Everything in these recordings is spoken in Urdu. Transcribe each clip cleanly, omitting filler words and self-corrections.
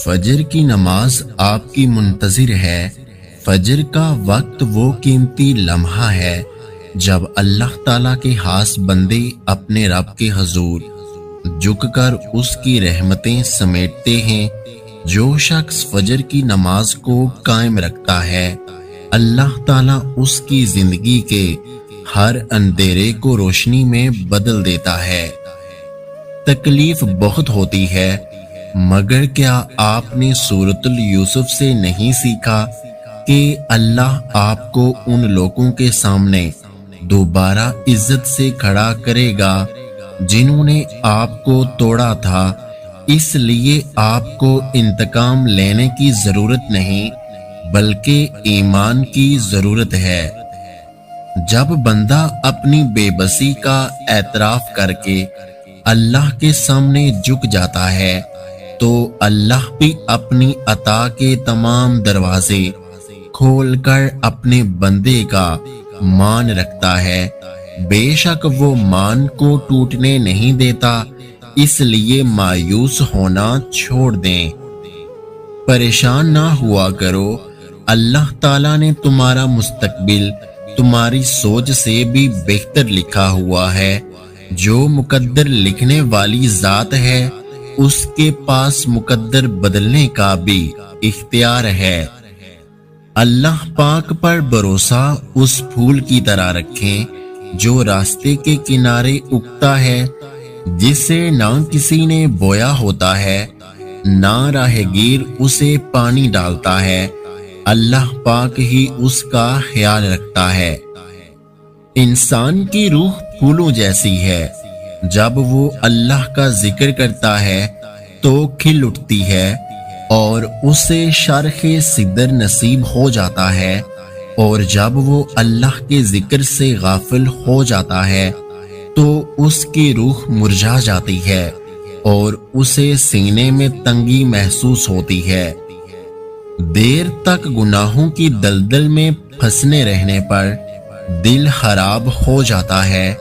فجر کی نماز آپ کی منتظر ہے۔ فجر کا وقت وہ قیمتی لمحہ ہے جب اللہ تعالیٰ کے خاص بندے اپنے رب کے حضور جھک کر اس کی رحمتیں سمیٹتے ہیں۔ جو شخص فجر کی نماز کو قائم رکھتا ہے، اللہ تعالیٰ اس کی زندگی کے ہر اندھیرے کو روشنی میں بدل دیتا ہے۔ تکلیف بہت ہوتی ہے، مگر کیا آپ نے سورۃ یوسف سے نہیں سیکھا کہ اللہ آپ کو ان لوگوں کے سامنے دوبارہ عزت سے کھڑا کرے گا جنہوں نے آپ کو توڑا تھا؟ اس لیے آپ کو انتقام لینے کی ضرورت نہیں بلکہ ایمان کی ضرورت ہے۔ جب بندہ اپنی بے بسی کا اعتراف کر کے اللہ کے سامنے جھک جاتا ہے تو اللہ بھی اپنی عطا کے تمام دروازے کھول کر اپنے بندے کا مان رکھتا ہے۔ بے شک وہ مان کو ٹوٹنے نہیں دیتا، اس لیے مایوس ہونا چھوڑ دیں۔ پریشان نہ ہوا کرو، اللہ تعالیٰ نے تمہارا مستقبل تمہاری سوچ سے بھی بہتر لکھا ہوا ہے۔ جو مقدر لکھنے والی ذات ہے اس کے پاس مقدر بدلنے کا بھی اختیار ہے۔ اللہ پاک پر بھروسہ اس پھول کی طرح رکھیں جو راستے کے کنارے اگتا ہے، جسے نہ کسی نے بویا ہوتا ہے نہ راہگیر اسے پانی ڈالتا ہے، اللہ پاک ہی اس کا خیال رکھتا ہے۔ انسان کی روح پھولوں جیسی ہے، جب وہ اللہ کا ذکر کرتا ہے تو کھل اٹھتی ہے اور اسے شرخ صدر نصیب ہو جاتا ہے، اور جب وہ اللہ کے ذکر سے غافل ہو جاتا ہے تو اس کی روح مرجھا جاتی ہے اور اسے سینے میں تنگی محسوس ہوتی ہے۔ دیر تک گناہوں کی دلدل میں پھنسنے رہنے پر دل خراب ہو جاتا ہے۔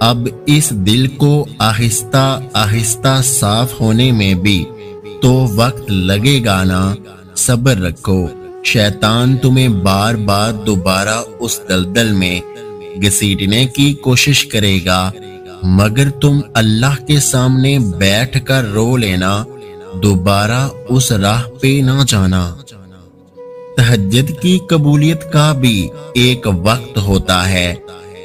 اب اس دل کو آہستہ آہستہ صاف ہونے میں بھی تو وقت لگے گا نا، صبر رکھو۔ شیطان تمہیں بار بار دوبارہ اس دلدل میں گھسیٹنے کی کوشش کرے گا، مگر تم اللہ کے سامنے بیٹھ کر رو لینا، دوبارہ اس راہ پہ نہ جانا۔ تہجد کی قبولیت کا بھی ایک وقت ہوتا ہے۔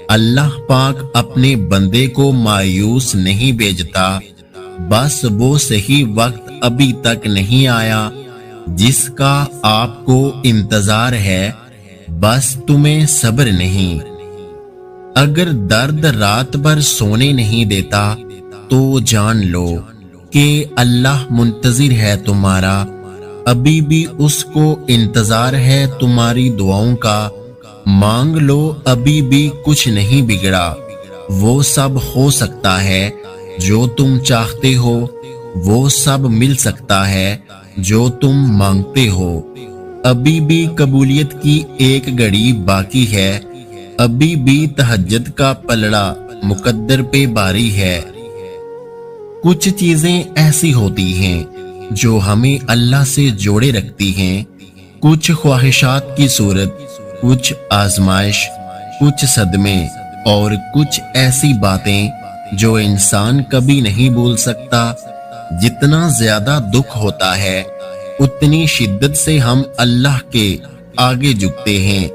اللہ پاک اپنے بندے کو مایوس نہیں بھیجتا، بس وہ صحیح وقت ابھی تک نہیں آیا جس کا آپ کو انتظار ہے، بس تمہیں صبر نہیں۔ اگر درد رات بھر سونے نہیں دیتا تو جان لو کہ اللہ منتظر ہے تمہارا، ابھی بھی اس کو انتظار ہے تمہاری دعاؤں کا۔ مانگ لو، ابھی بھی کچھ نہیں بگڑا، وہ سب ہو سکتا ہے جو تم چاہتے ہو، وہ سب مل سکتا ہے جو تم مانگتے ہو۔ ابھی بھی قبولیت کی ایک گھڑی باقی ہے، ابھی بھی تہجد کا پلڑا مقدر پہ باری ہے۔ کچھ چیزیں ایسی ہوتی ہیں جو ہمیں اللہ سے جوڑے رکھتی ہیں، کچھ خواہشات کی صورت، کچھ آزمائش، کچھ صدمے اور کچھ ایسی باتیں جو انسان کبھی نہیں بھول سکتا۔ جتنا زیادہ دکھ ہوتا ہے اتنی شدت سے ہم اللہ کے آگے جھکتے ہیں۔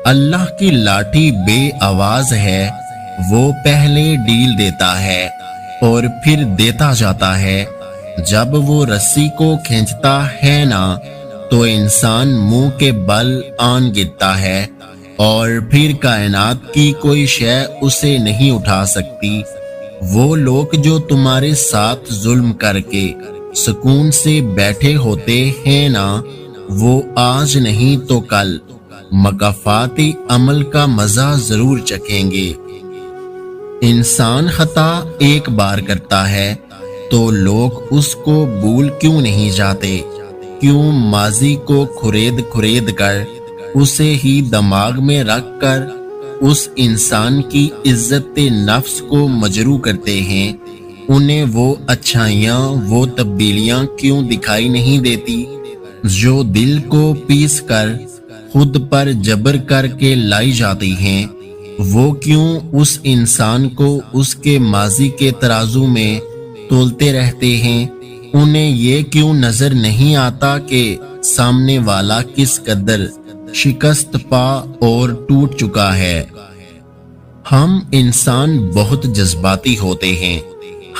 اللہ کی لاٹھی بے آواز ہے، وہ پہلے ڈیل دیتا ہے اور پھر دیتا جاتا ہے۔ جب وہ رسی کو کھینچتا ہے نا تو انسان منہ کے بل آن گرتا ہے، اور پھر کائنات کی کوئی شے اسے نہیں اٹھا سکتی۔ وہ لوگ جو تمہارے ساتھ ظلم کر کے سکون سے بیٹھے ہوتے ہیں نا، وہ آج نہیں تو کل مکافات عمل کا مزہ ضرور چکھیں گے۔ انسان خطا ایک بار کرتا ہے تو لوگ اس کو بھول کیوں نہیں جاتے؟ کیوں ماضی کو کھرید کر اسے ہی دماغ میں رکھ کر اس انسان کی عزت نفس کو مجروح کرتے ہیں؟ انہیں وہ اچھائیاں، وہ تبدیلیاں کیوں دکھائی نہیں دیتی جو دل کو پیس کر خود پر جبر کر کے لائی جاتی ہیں؟ وہ کیوں اس انسان کو اس کے ماضی کے ترازو میں تولتے رہتے ہیں؟ انہیں یہ کیوں نظر نہیں آتا کہ سامنے والا کس قدر شکست پا اور ٹوٹ چکا ہے؟ ہم انسان بہت جذباتی ہوتے ہیں،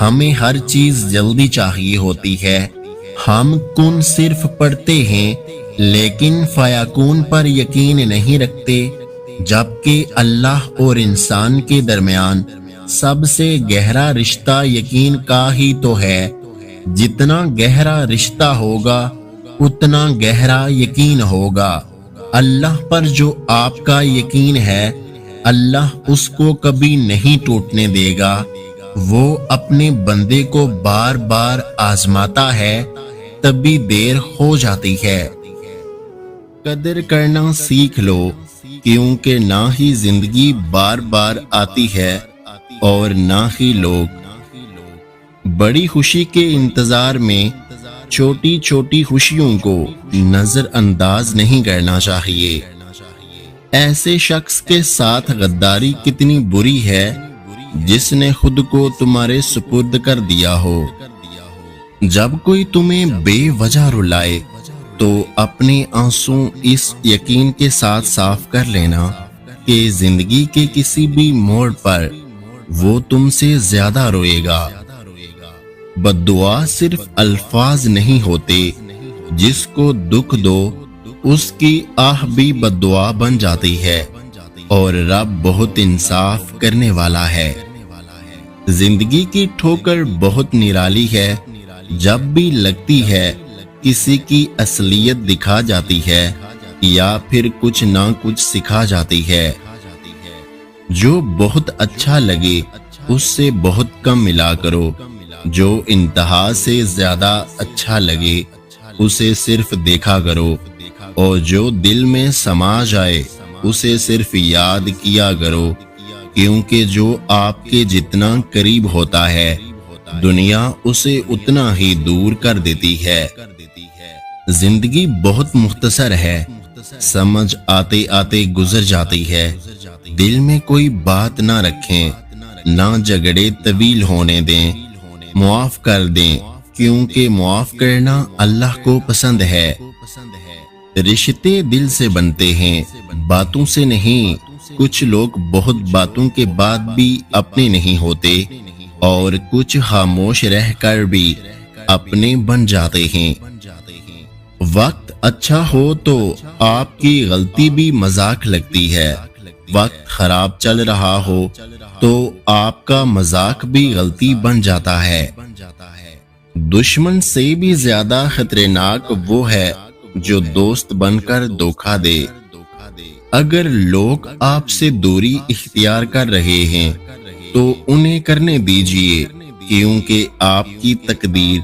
ہمیں ہر چیز جلدی چاہیے ہوتی ہے۔ ہم کن صرف پڑھتے ہیں لیکن فیکون پر یقین نہیں رکھتے، جبکہ اللہ اور انسان کے درمیان سب سے گہرا رشتہ یقین کا ہی تو ہے۔ جتنا گہرا رشتہ ہوگا اتنا گہرا یقین ہوگا۔ اللہ پر جو آپ کا یقین ہے، اللہ اس کو کبھی نہیں ٹوٹنے دے گا۔ وہ اپنے بندے کو بار بار آزماتا ہے، تبھی دیر ہو جاتی ہے۔ قدر کرنا سیکھ لو، کیونکہ نہ ہی زندگی بار بار آتی ہے اور نہ ہی لوگ۔ بڑی خوشی کے انتظار میں چھوٹی چھوٹی خوشیوں کو نظر انداز نہیں کرنا چاہیے۔ ایسے شخص کے ساتھ غداری کتنی بری ہے جس نے خود کو تمہارے سپرد کر دیا ہو۔ جب کوئی تمہیں بے وجہ رلائے تو اپنے آنسو اس یقین کے ساتھ صاف کر لینا کہ زندگی کے کسی بھی موڑ پر وہ تم سے زیادہ روئے گا۔ بد دعا صرف الفاظ نہیں ہوتے، جس کو دکھ دو اس کی آہ بھی بد دعا بن جاتی ہے، اور رب بہت انصاف کرنے والا ہے۔ زندگی کی ٹھوکر بہت نرالی ہے، جب بھی لگتی ہے کسی کی اصلیت دکھا جاتی ہے یا پھر کچھ نہ کچھ سکھا جاتی ہے۔ جو بہت اچھا لگے اس سے بہت کم ملا کرو، جو انتہا سے زیادہ اچھا لگے اسے صرف دیکھا کرو، اور جو دل میں سما جائے اسے صرف یاد کیا کرو، کیونکہ جو آپ کے جتنا قریب ہوتا ہے دنیا اسے اتنا ہی دور کر دیتی ہے۔ زندگی بہت مختصر ہے، سمجھ آتے آتے گزر جاتی ہے۔ دل میں کوئی بات نہ رکھیں، نہ جھگڑے طویل ہونے دیں، معاف کر دیں، کیونکہ معاف کرنا اللہ کو پسند ہے۔ رشتے دل سے بنتے ہیں، باتوں سے نہیں۔ کچھ لوگ بہت باتوں کے بعد بھی اپنے نہیں ہوتے، اور کچھ خاموش رہ کر بھی اپنے بن جاتے ہیں۔ وقت اچھا ہو تو آپ کی غلطی بھی مذاق لگتی ہے، وقت خراب چل رہا ہو تو آپ کا مذاق بھی غلطی بن جاتا ہے۔ دشمن سے بھی زیادہ خطرناک وہ ہے جو دوست بن کر دھوکہ دے۔ اگر لوگ آپ سے دوری اختیار کر رہے ہیں تو انہیں کرنے دیجیے، کیونکہ آپ کی تقدیر،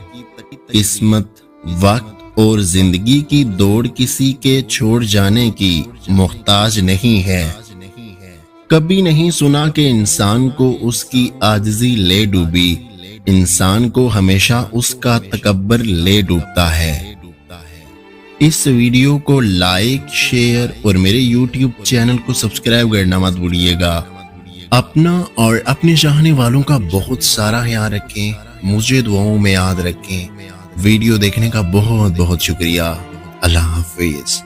قسمت، وقت اور زندگی کی دوڑ کسی کے چھوڑ جانے کی محتاج نہیں ہے۔ کبھی نہیں سنا کہ انسان کو اس کی عاجزی لے ڈوبی، انسان کو ہمیشہ اس کا تکبر لے ڈوبتا ہے۔ اس ویڈیو کو لائک، شیئر اور میرے یوٹیوب چینل کو سبسکرائب کرنا مت بھولیے گا۔ اپنا اور اپنے چاہنے والوں کا بہت سارا خیال رکھیں، مجھے دعاؤں میں یاد رکھیں۔ ویڈیو دیکھنے کا بہت بہت شکریہ۔ اللہ حافظ۔